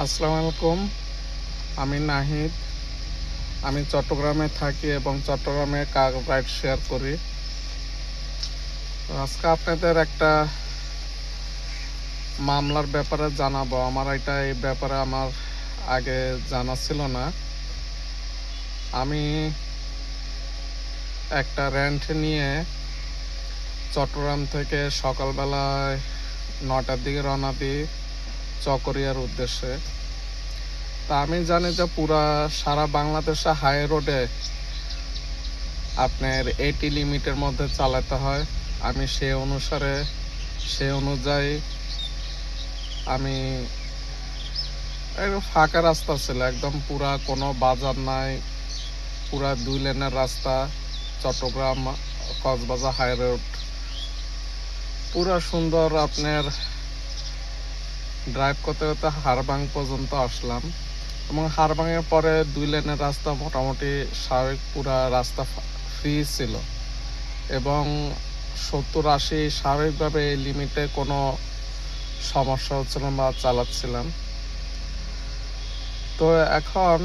আসসালামু আলাইকুম। আমি নাহিদ। আমি চট্টগ্রামে থাকি এবং চট্টগ্রামে কার রাইড শেয়ার করি। তো আজকে আপনাদের একটা মামলার ব্যাপারে জানাবো। এই ব্যাপারে আমার আগে জানা ছিল না। আমি একটা রেন্ট নিয়ে চট্টগ্রাম থেকে সকালবেলায় 9টার দিকে রওনা দিই চকরিয়ার উদ্দেশ্যে। তা আমি জানি যে সারা বাংলাদেশে হাই রোডে আপনার 80 লিমিটের মধ্যে চালাতে হয়। আমি সে অনুযায়ী আমি একদম ফাঁকা রাস্তা ছিল, একদম কোনো বাজার নাই, 2 লেনের রাস্তা, চট্টগ্রাম কক্সবাজার হাই রোড, সুন্দর। আপনার ড্রাইভ করতে করতে হারবাং পর্যন্ত আসলাম এবং হারবাংয়ের পরে 2 লেনের রাস্তা মোটামুটি স্বাভাবিক, রাস্তা ফ্রি ছিল এবং 70-80 স্বাভাবিকভাবে এই লিমিটে কোনো সমস্যা হচ্ছিল বা চালাচ্ছিলাম। তো এখন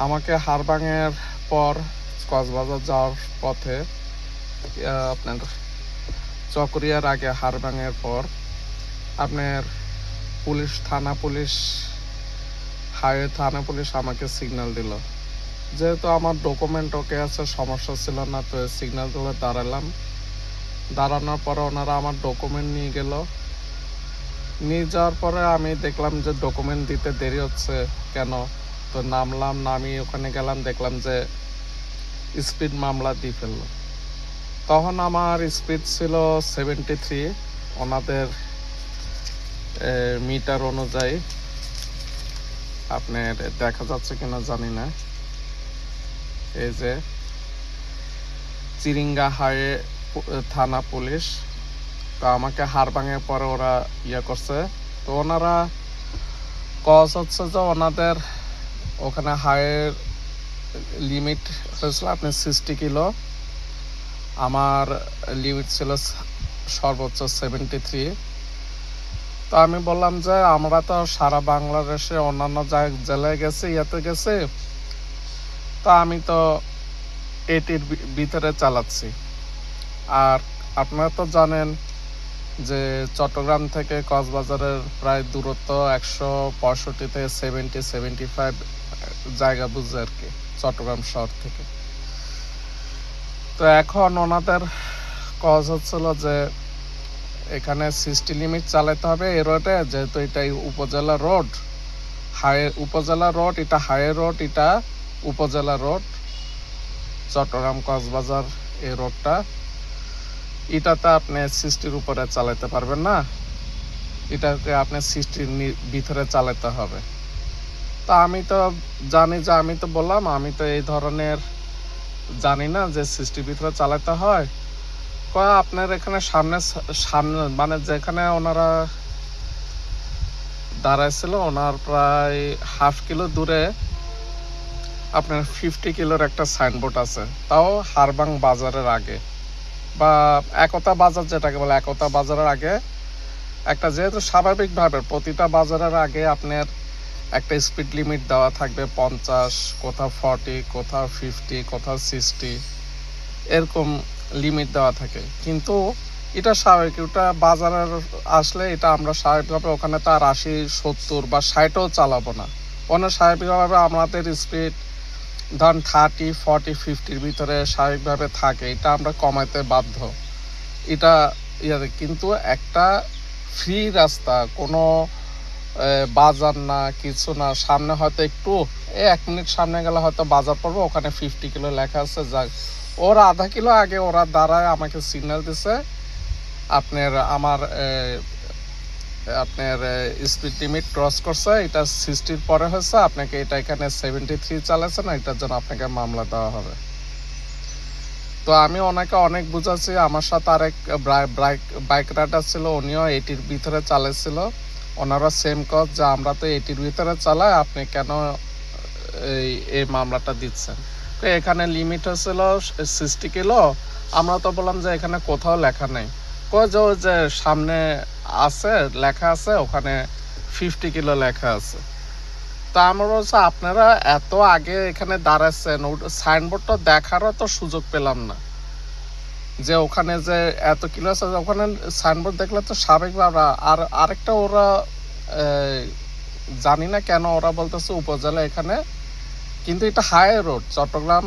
আমাকে হারবাংয়ের পর কক্সবাজার যাওয়ার পথে আপনার চকরিয়ার আগে হারবাংয়ের পর আপনার হাইওয়ে থানা পুলিশ আমাকে সিগন্যাল দিল। যেহেতু আমার ডকুমেন্ট ওকে আছে, সমস্যা ছিল না, তো সিগন্যাল দিলে দাঁড়ানোর পরে ওনারা আমার ডকুমেন্ট নিয়ে যাওয়ার পরে আমি দেখলাম যে ডকুমেন্ট দিতে দেরি হচ্ছে কেন। তো নামিয়ে ওখানে গেলাম, দেখলাম যে স্পিড মামলা দিয়ে ফেললো। তখন আমার স্পিড ছিল 73, ওনাদের মিটার অনুযায়ী। আপনার দেখা যাচ্ছে কিনা জানি না, এই যে চিরিঙ্গা হাইওয়ে থানা পুলিশ। তো আমাকে হারবাংয়ের পরে ওরা করছে। তো ওনারা হচ্ছে যে ওনাদের ওখানে হাইওয়ের লিমিট হয়েছিল আপনি 60 কিলো, আমার লিমিট ছিল সর্বোচ্চ 73। তো আমি বললাম যে আমরা তো সারা বাংলাদেশে অন্যান্য জেলায় গেছি, তো আমি তো 80-র ভিতরে চালাচ্ছি। আর আপনারা তো জানেন যে চট্টগ্রাম থেকে কক্সবাজারের প্রায় দূরত্ব 165 থেকে 75 জায়গা বুঝে আর কি, চট্টগ্রাম শহর থেকে। তো এখন ওনাদের কজ হচ্ছিল যে এখানে 60 লিমিট চালাতে হবে এই রোডে, যেহেতু এটাই উপজেলা রোড, এটা হাইওয়ে রোড, এটা উপজেলা রোড, চট্টগ্রাম কক্সবাজার এই রোডটা, এটাতে আপনি 60-র উপরে চালাতে পারবেন না, এটাকে আপনি 60-র ভিতরে চালাতে হবে। তা আমি তো জানি যে আমি তো এই ধরনের জানি না যে 60-র ভিতরে চালাতে হয়। আপনার এখানে সামনে মানে যেখানে ওনারা দাঁড়াইছিল, ওনার প্রায় হাফ কিলো দূরে আপনার 50 কিলোর একটা সাইনবোর্ড আছে, তাও হারবাং বাজারের আগে, বা একতা বাজার যেটাকে বলে, একতা বাজারের আগে একটা, যেহেতু স্বাভাবিকভাবে প্রতিটা বাজারের আগে আপনার একটা স্পিড লিমিট দেওয়া থাকবে, 50, কোথাও 40, কোথাও 50, কোথাও 60, এরকম লিমিট দেওয়া থাকে। কিন্তু এটা স্বাভাবিক, ওটা বাজারের আসলে এটা আমরা স্বাভাবিকভাবে ওখানে তো আর 80, 70 বা 60ও চালাবো না। স্বাভাবিকভাবে আমাদের স্পিড ধরেন 30, 40, 50-র ভিতরে স্বাভাবিকভাবে থাকে, এটা আমরা কমাইতে বাধ্য। এটা কিন্তু একটা ফ্রি রাস্তা, কোনো বাজার না, কিছু না, সামনে হয়তো একটু 1 মিনিট সামনে গেলে হয়তো বাজার পড়বো, ওখানে 50 কিলো লেখা আছে। যাক, ওরা আধা কিলো আগে ওরা দাঁড়ায় আমাকে সিগন্যাল দিছে, আপনার স্পিড লিমিট ক্রস করছে, এটা 60-র পরে হয়েছে, আপনাকে এটা এখানে 73 চালাচ্ছে না, এটার জন্য আপনাকে মামলা দেওয়া হবে। তো আমি ওনাকে অনেক বুঝাচ্ছি। আমার সাথে আরেক বাইক রাইডার ছিল, উনিও 80-র ভিতরে চালাচ্ছিল। ওনারা সেম কজ যে আমরা তো 80-র ভিতরে চালাই, আপনি কেন এই মামলাটা দিচ্ছেন। তো এখানে লিমিট হয়েছিল 60 কিলো, আমরা তো বললাম যে এখানে কোথাও লেখা নেই। যে সামনে আছে, লেখা আছে, ওখানে 50 কিলো লেখা আছে। তা আমার হচ্ছে আপনারা এত আগে এখানে দাঁড়াচ্ছেন, সাইনবোর্ডটা দেখারও তো সুযোগ পেলাম না, যে ওখানে যে এত কিলো আছে ওখানে সাইনবোর্ড দেখলে তো স্বাভাবিকভাবে। আর আরেকটা ওরা জানি না কেন ওরা বলতেছে উপজেলা এখানে, কিন্তু এটা হাই রোড, চট্টগ্রাম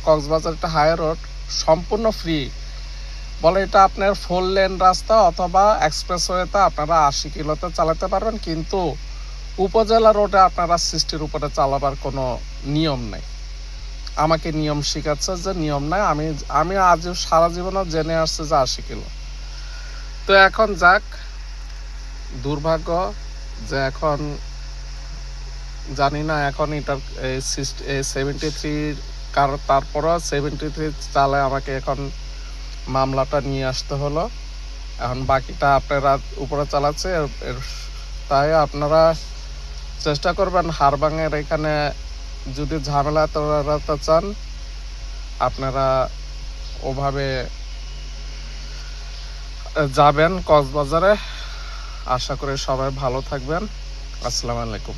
কক্সবাজার এটা হাই রোড, সম্পূর্ণ ফ্রি। বলে এটা আপনার 4 লেন রাস্তা অথবা এক্সপ্রেসওয়েতে আপনারা 80 কিলোতে চালাতে পারবেন, কিন্তু উপজেলা রোডে আপনারা 60-র উপরে চালাবার কোনো নিয়ম নেই। আমাকে নিয়ম শিখাচ্ছে যে নিয়ম নাই, আমি আজ সারা জীবনে জেনে আসছে যে 80 কিলো। তো এখন যাক, দুর্ভাগ্য যে এখন জানি না এখন এটার 73 তারপরও 73 চালে আমাকে এখন মামলাটা নিয়ে আসতে হলো। এখন বাকিটা আপনারা উপরে চালাচ্ছে, তাই আপনারা চেষ্টা করবেন হারবাঙের এখানে যদি ঝামেলা এড়াতে চান আপনারা ওভাবে যাবেন কক্সবাজারে। আশা করি সবাই ভালো থাকবেন। আসসালামু আলাইকুম।